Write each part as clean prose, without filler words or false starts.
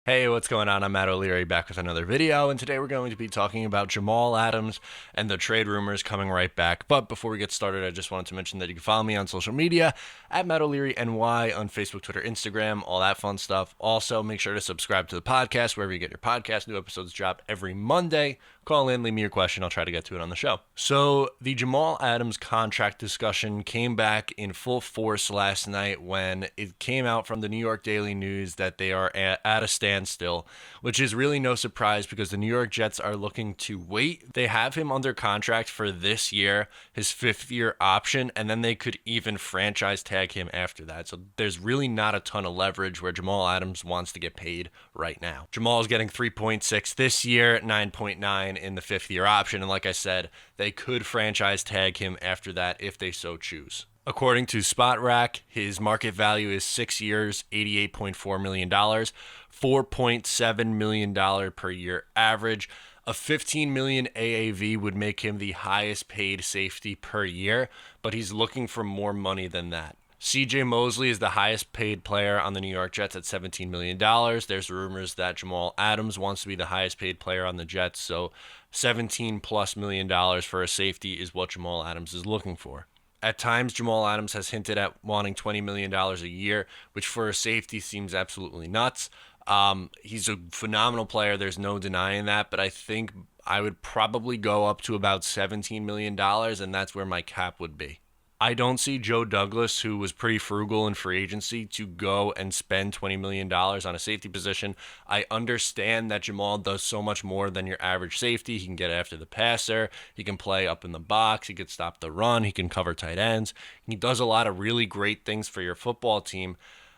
Hey, what's going on? I'm Matt O'Leary back with another video, and today we're going to be talking about Jamal Adams and the trade rumors coming right back. But before we get started, I just wanted to mention that you can follow me on social media at Matt O'Leary NY on Facebook, Twitter, Instagram, all that fun stuff. Also, make sure to subscribe to the podcast wherever you get your podcast. New episodes drop every Monday. Call in, leave me your question. I'll try to get to it on the show. So the Jamal Adams contract discussion came back in full force last night when it came out from the New York Daily News that they are at a standstill, which is really no surprise because the New York Jets are looking to wait. They have him under contract for this year, his fifth-year option, and then they could even franchise tag him after that. So there's really not a ton of leverage where Jamal Adams wants to get paid right now. Jamal is getting 3.6 this year, 9.9 in the fifth-year option, and like I said, they could franchise tag him after that if they so choose. According to SpotRack, his market value is 6 years, $88.4 million, $4.7 million per year average. A $15 million AAV would make him the highest paid safety per year, but he's looking for more money than that. CJ Mosley is the highest paid player on the New York Jets at $17 million. There's rumors that Jamal Adams wants to be the highest paid player on the Jets, so $17 plus million for a safety is what Jamal Adams is looking for. At times, Jamal Adams has hinted at wanting $20 million a year, which for a safety seems absolutely nuts. He's a phenomenal player. There's no denying that, but I think I would probably go up to about $17 million, and that's where my cap would be. I don't see Joe Douglas, who was pretty frugal in free agency, to go and spend $20 million on a safety position. I understand that Jamal does so much more than your average safety. He can get after the passer. He can play up in the box. He can stop the run. He can cover tight ends. He does a lot of really great things for your football team.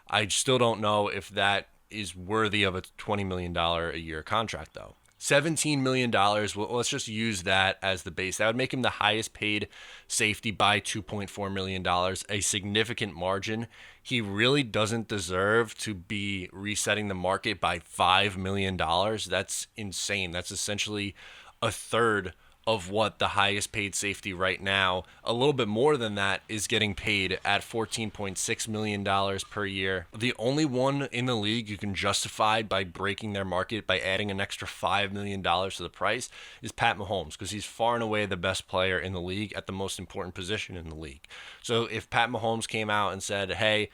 I still don't know if that is worthy of a $20 million a year contract, though. $17 million, well, let's just use that as the base. That would make him the highest paid safety by $2.4 million, a significant margin. He really doesn't deserve to be resetting the market by $5 million. That's insane. That's essentially a third of what the highest paid safety right now, a little bit more than that, is getting paid at $14.6 million per year. The only one in the league you can justify by breaking their market by adding an extra $5 million to the price is Pat Mahomes, because he's far and away the best player in the league at the most important position in the league. So if Pat Mahomes came out and said, hey,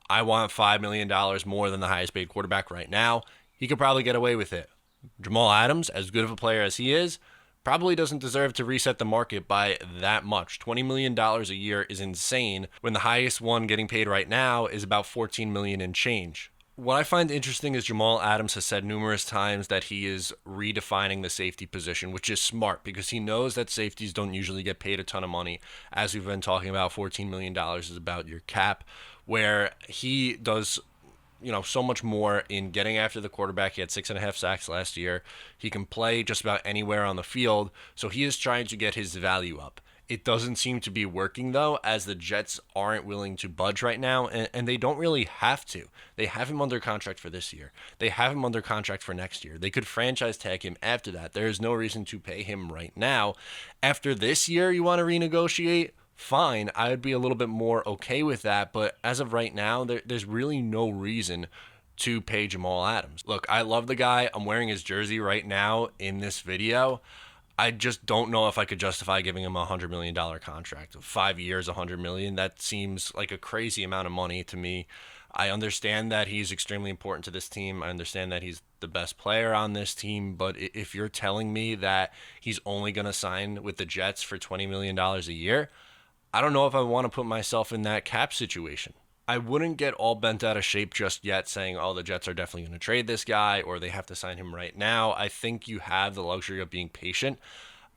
I want $5 million more than the highest paid quarterback right now, he could probably get away with it. Jamal Adams, as good of a player as he is, probably doesn't deserve to reset the market by that much. $20 million a year is insane when the highest one getting paid right now is about $14 million and change. What I find interesting is Jamal Adams has said numerous times that he is redefining the safety position, which is smart because he knows that safeties don't usually get paid a ton of money. As we've been talking about, $14 million is about your cap, where he does so much more in getting after the quarterback. He had 6.5 sacks last year. He can play just about anywhere on the field, so he is trying to get his value up. It doesn't seem to be working, though, as the Jets aren't willing to budge right now, and they don't really have to. They have him under contract for this year. They have him under contract for next year. They could franchise tag him after that. There is no reason to pay him right now. After this year, you want to renegotiate? Fine, I would be a little bit more okay with that, but as of right now, there's really no reason to pay Jamal Adams. Look, I love the guy. I'm wearing his jersey right now in this video. I just don't know if I could justify giving him a $100 million contract. 5 years, $100 million, that seems like a crazy amount of money to me. I understand that he's extremely important to this team. I understand that he's the best player on this team, but if you're telling me that he's only going to sign with the Jets for $20 million a year, I don't know if I want to put myself in that cap situation. I wouldn't get all bent out of shape just yet saying, oh, the Jets are definitely going to trade this guy or they have to sign him right now. I think you have the luxury of being patient.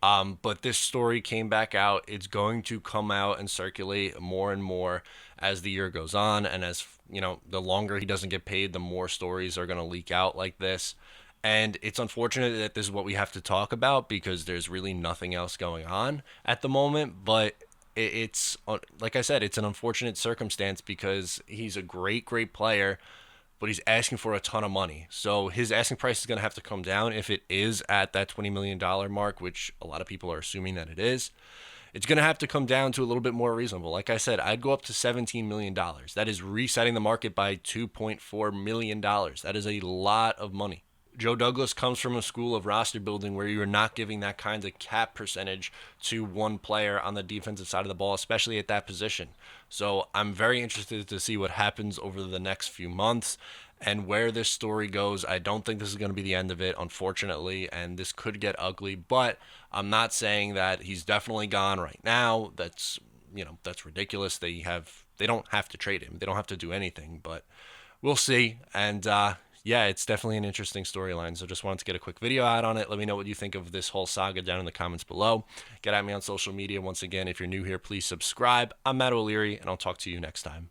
But this story came back out. It's going to come out and circulate more and more as the year goes on. And as, the longer he doesn't get paid, the more stories are going to leak out like this. And it's unfortunate that this is what we have to talk about because there's really nothing else going on at the moment. But it's, like I said, it's an unfortunate circumstance because he's a great player, but he's asking for a ton of money. So his asking price is going to have to come down if it is at that $20 million mark, which a lot of people are assuming that it is. It's going to have to come down to a little bit more reasonable. Like I said, I'd go up to $17 million. That is resetting the market by $2.4 million. That is a lot of money. Joe Douglas comes from a school of roster building where you're not giving that kind of cap percentage to one player on the defensive side of the ball, especially at that position. So I'm very interested to see what happens over the next few months and where this story goes. I don't think this is going to be the end of it, unfortunately, and this could get ugly, but I'm not saying that he's definitely gone right now. That's ridiculous. They don't have to trade him. They don't have to do anything, but we'll see. And yeah, it's definitely an interesting storyline. So just wanted to get a quick video out on it. Let me know what you think of this whole saga down in the comments below. Get at me on social media. Once again, if you're new here, please subscribe. I'm Matt O'Leary, and I'll talk to you next time.